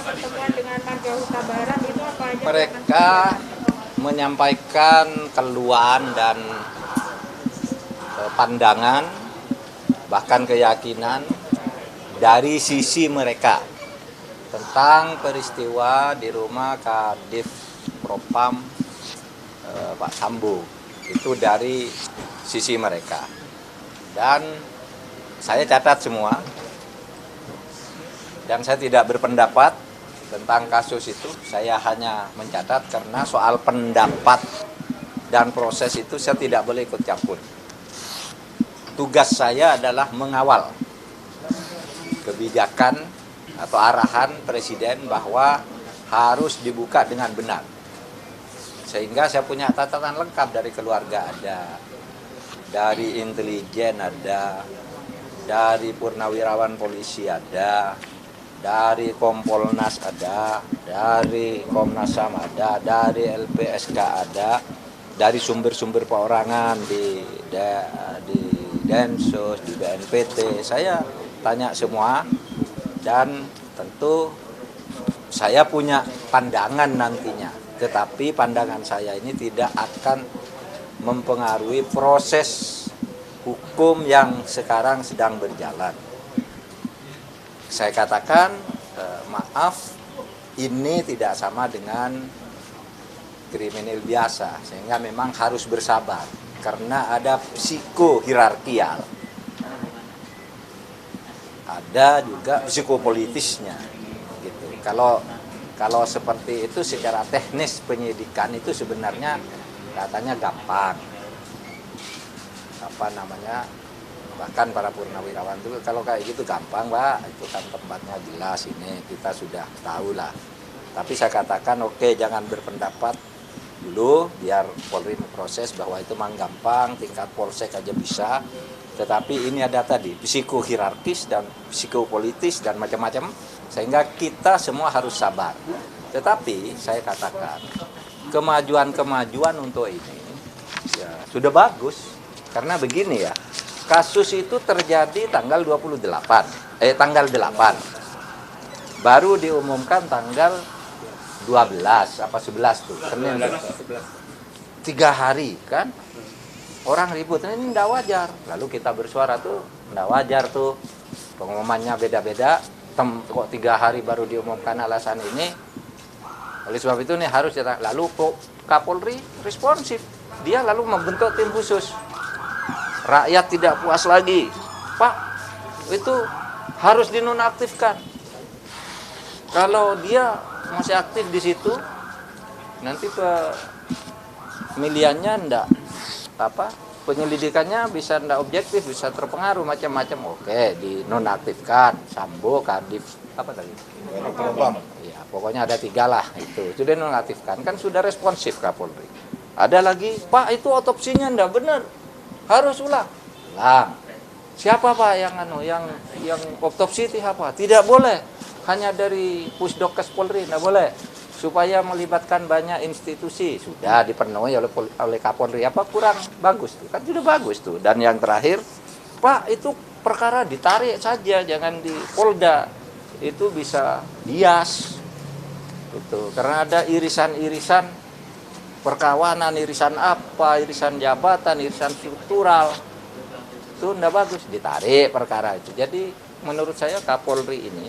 pertemuan dengan Marga Huta Barat itu apa aja? Mereka menyampaikan keluhan dan pandangan, bahkan keyakinan dari sisi mereka tentang peristiwa di rumah Kadif Propam Pak Sambo. Itu dari sisi mereka. Dan saya catat semua. Dan saya tidak berpendapat tentang kasus itu. Saya hanya mencatat karena soal pendapat dan proses itu saya tidak boleh ikut campur. Tugas saya adalah mengawal kebijakan atau arahan Presiden bahwa harus dibuka dengan benar. Sehingga saya punya catatan lengkap dari keluarga ada, dari intelijen ada, dari purnawirawan polisi ada, dari Kompolnas ada, dari Komnas HAM ada, dari LPSK ada, dari sumber-sumber perorangan di Densus, di BNPT. Saya tanya semua dan tentu saya punya pandangan nantinya. Tetapi pandangan saya ini tidak akan mempengaruhi proses hukum yang sekarang sedang berjalan. Saya katakan, maaf, ini tidak sama dengan kriminal biasa, sehingga memang harus bersabar, karena ada psikohierarkial, ada juga psikopolitisnya. Gitu. Kalau seperti itu secara teknis penyidikan itu sebenarnya katanya gampang. Bahkan para purnawirawan itu kalau kayak gitu gampang, Pak, itu kan tempatnya jelas, ini kita sudah tahu lah. Tapi saya katakan oke, jangan berpendapat dulu, biar Polri memproses bahwa itu memang gampang, tingkat polsek aja bisa. Tetapi ini ada tadi psikohierarkis dan psikopolitis dan macam-macam, sehingga kita semua harus sabar. Tetapi saya katakan kemajuan untuk ini ya sudah bagus, karena begini ya. Kasus itu terjadi tanggal 8. Baru diumumkan tanggal 12 apa 11 tuh, Senin. 3 hari kan. Orang ribut, ini enggak wajar. Lalu kita bersuara tuh, enggak wajar tuh. Pengumumannya beda-beda. Kok 3 hari baru diumumkan alasan ini. Oleh sebab itu nih harus lalu Kapolri responsif. Dia lalu membentuk tim khusus. Rakyat tidak puas lagi, Pak, itu harus dinonaktifkan. Kalau dia masih aktif di situ, nanti pemilihannya penyelidikannya bisa ndak objektif, bisa terpengaruh macam-macam. Oke, dinonaktifkan. Sambo, Kadif, apa tadi? Ya, pokoknya ada 3 lah itu. Sudah dinonaktifkan, kan sudah responsif Kapolri. Ada lagi, Pak, itu otopsinya ndak benar. Harus ulang. Siapa Pak yang otopsi itu apa? Tidak boleh. Hanya dari Pusdokes Polri, tidak boleh. Supaya melibatkan banyak institusi. Sudah dipenuhi oleh Kapolri. Apa kurang bagus tuh? Kan sudah bagus tuh. Dan yang terakhir, Pak, itu perkara ditarik saja, jangan di Polda. Itu bisa bias. Gitu. Karena ada irisan-irisan perkawanan, irisan apa, irisan jabatan, irisan struktural, itu tidak bagus, ditarik perkara itu. Jadi menurut saya Kapolri ini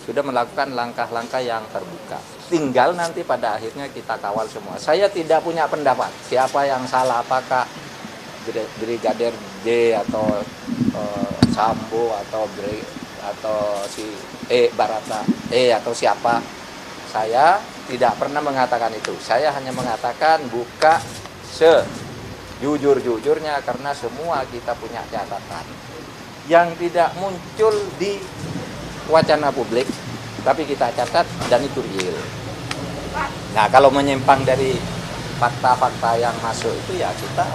sudah melakukan langkah-langkah yang terbuka. Tinggal nanti pada akhirnya kita kawal semua. Saya tidak punya pendapat siapa yang salah, apakah Brigadir J atau Sambo atau si Barata atau siapa. Saya tidak pernah mengatakan itu. Saya hanya mengatakan buka sejujur-jujurnya, karena semua kita punya catatan yang tidak muncul di wacana publik, tapi kita catat dan itu real. Nah, kalau menyimpang dari fakta-fakta yang masuk itu ya kita.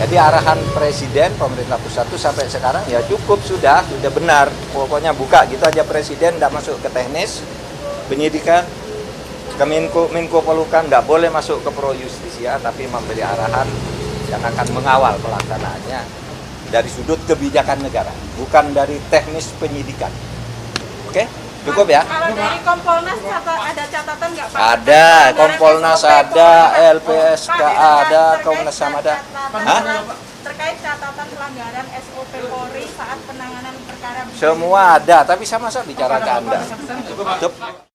Jadi arahan Presiden, pemerintah pusat itu sampai sekarang ya cukup, sudah benar. Pokoknya buka gitu aja, Presiden tidak masuk ke teknis penyidikan. Menko Polhukam tidak boleh masuk ke pro justisia, tapi memberi arahan yang akan mengawal pelaksanaannya. dari sudut kebijakan negara, bukan dari teknis penyidikan. Oke, cukup ya? Kalau dari Kompolnas ada catatan nggak Pak? Ada, Kompolnas ada, LPSK ada, Komnas HAM ada. Hah? Terkait catatan pelanggaran SOP Polri saat penanganan perkara. Semua ada, tapi sama-sama bicara ke Anda. Cukup.